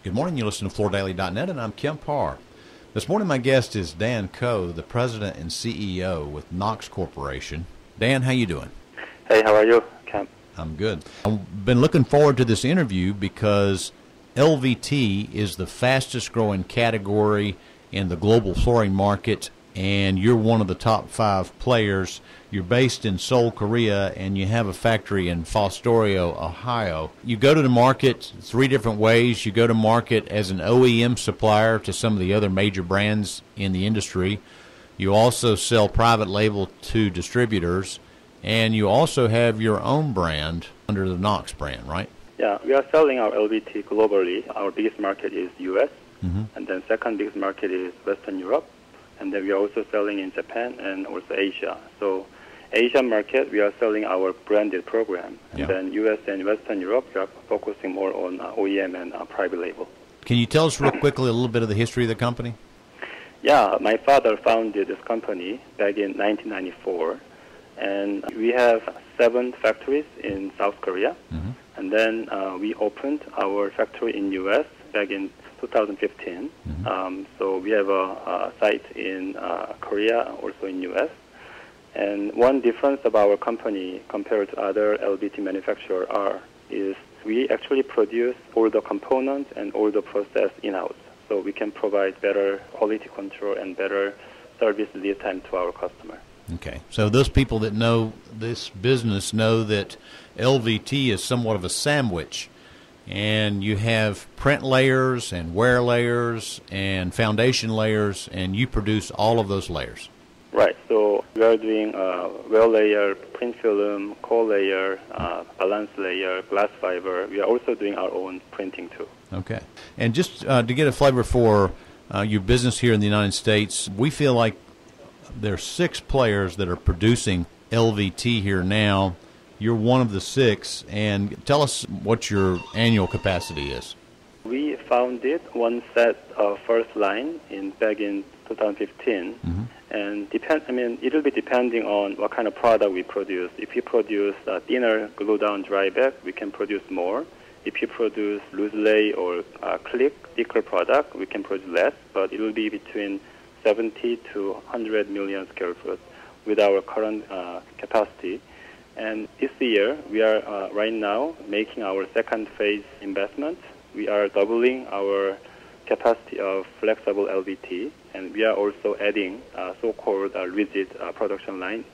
Good morning. You listen to FloorDaily.net, and I'm Kemp Harr. This morning, my guest is Dan Coe, the president and CEO with Nox Corporation. Dan, how you doing? Hey, how are you, Kemp? I'm good. I've been looking forward to this interview because LVT is the fastest growing category in the global flooring market, and you're one of the top 5 players. You're based in South Korea, and you have a factory in Fostoria, Ohio. You go to the market 3 different ways. You go to market as an OEM supplier to some of the other major brands in the industry. You also sell private label to distributors, and you also have your own brand under the Nox brand, right? Yeah, we are selling our LVT globally. Our biggest market is U.S., and then second biggest market is Western Europe, and then we are also selling in Japan and also Asia. So Asian market, we are selling our branded program. And then U.S. and Western Europe, we are focusing more on OEM and private label. Can you tell us real quickly a little bit of the history of the company? Yeah, my father founded this company back in 1994. And we have 7 factories in South Korea. And then we opened our factory in U.S. back in 2015. So we have a site in Korea, also in U.S. And one difference of our company compared to other LVT manufacturers is we actually produce all the components and all the process in-house. So we can provide better quality control and better service lead time to our customer. Okay. So those people that know this business know that LVT is somewhat of a sandwich. And you have print layers and wear layers and foundation layers, and you produce all of those layers. Right. So we are doing wear layer, print film, core layer, balance layer, glass fiber. We are also doing our own printing too. Okay. And just to get a flavor for your business here in the United States, we feel like there are 6 players that are producing LVT here now. You're one of the 6, and tell us what your annual capacity is. We founded one set of first line back in 2015, and it'll be depending on what kind of product we produce. If you produce thinner glue-down dry bag, we can produce more. If you produce loose lay or click, thicker product, we can produce less, but it will be between 70 to 100 million square foot with our current capacity. And this year, we are right now making our second phase investment. We are doubling our capacity of flexible LVT, and we are also adding so-called rigid production line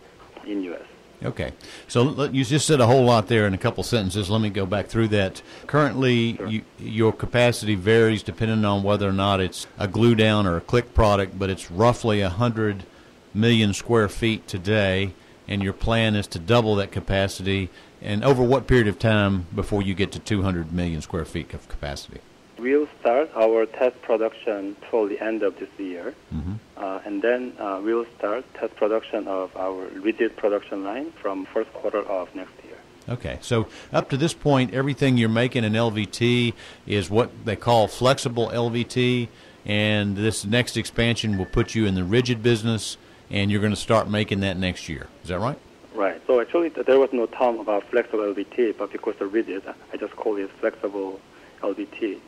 in U.S. Okay. So you just said a whole lot there in a couple sentences. Let me go back through that. Currently, Sure. Your capacity varies depending on whether or not it's a glue down or a click product, but it's roughly 100 million square feet today, and your plan is to double that capacity. And over what period of time before you get to 200 million square feet of capacity? We'll start our test production toward the end of this year, and then we'll start test production of our rigid production line from first quarter of next year. Okay, so up to this point, everything you're making in LVT is what they call flexible LVT, and this next expansion will put you in the rigid business, and you're going to start making that next year. Is that right? Right. So actually, there was no term about flexible LVT, but because of rigid, I just call it flexible LVT.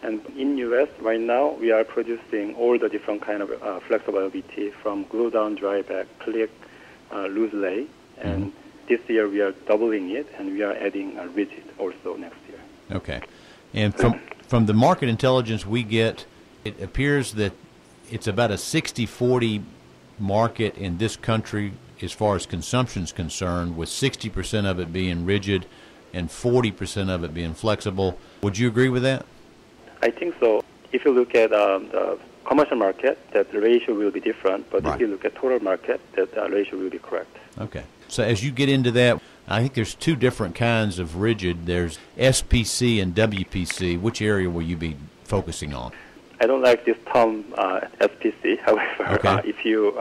And in U.S. right now, we are producing all the different kind of flexible LVT, from glue-down dry bag, click, loose lay. And this year we are doubling it, and we are adding a rigid also next year. Okay. And from the market intelligence we get, it appears that it's about a 60-40 market in this country as far as consumption is concerned, with 60% of it being rigid and 40% of it being flexible. Would you agree with that? I think so. If you look at the commercial market, that the ratio will be different, but Right. if you look at total market, that ratio will be correct. Okay. So as you get into that, I think there's 2 different kinds of rigid. There's SPC and WPC. Which area will you be focusing on? I don't like this term SPC. However, Okay. if you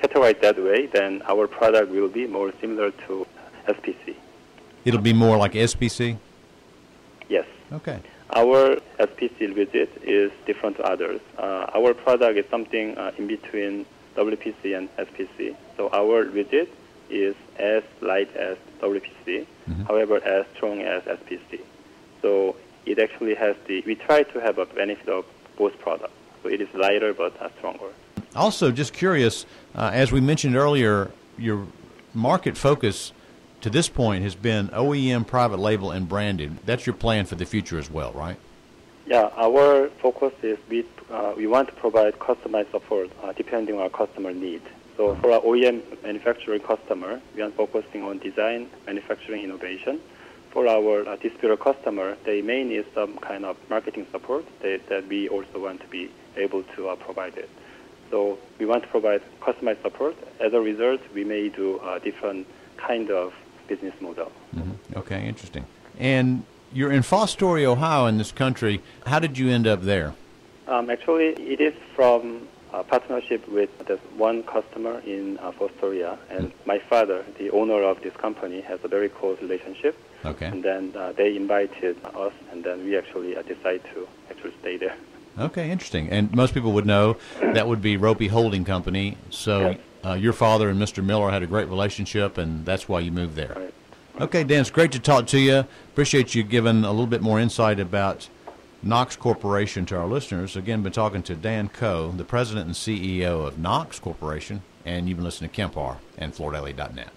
categorize that way, then our product will be more similar to SPC. It'll be more like SPC? Yes. Okay. Our SPC rigid is different to others. Our product is something in between WPC and SPC. So our rigid is as light as WPC, however as strong as SPC. So it actually has we try to have a benefit of both products. So it is lighter but stronger. Also, just curious, as we mentioned earlier, your market focus to this point has been OEM, private label, and branded. That's your plan for the future as well, right? Yeah, our focus is we want to provide customized support depending on our customer need. So for our OEM manufacturing customer, we are focusing on design, manufacturing, innovation. For our distributor customer, they may need some kind of marketing support that we also want to be able to provide it. So we want to provide customized support. As a result, we may do a different kind of business model. Mm-hmm. Okay, interesting. And you're in Fostoria, Ohio, in this country. How did you end up there? Actually, it is from a partnership with this one customer in Fostoria, and my father, the owner of this company, has a very close relationship. Okay. And then they invited us, and then we actually decided to actually stay there. Okay, interesting. And most people would know that would be Ropey Holding Company. So yes. Your father and Mr. Miller had a great relationship, and that's why you moved there. Right. Okay, Dan, it's great to talk to you. Appreciate you giving a little bit more insight about Nox Corporation to our listeners. Again, been talking to Dan Coe, the president and CEO of Nox Corporation, and you've been listening to Kemp Harr and FloorDaily.net.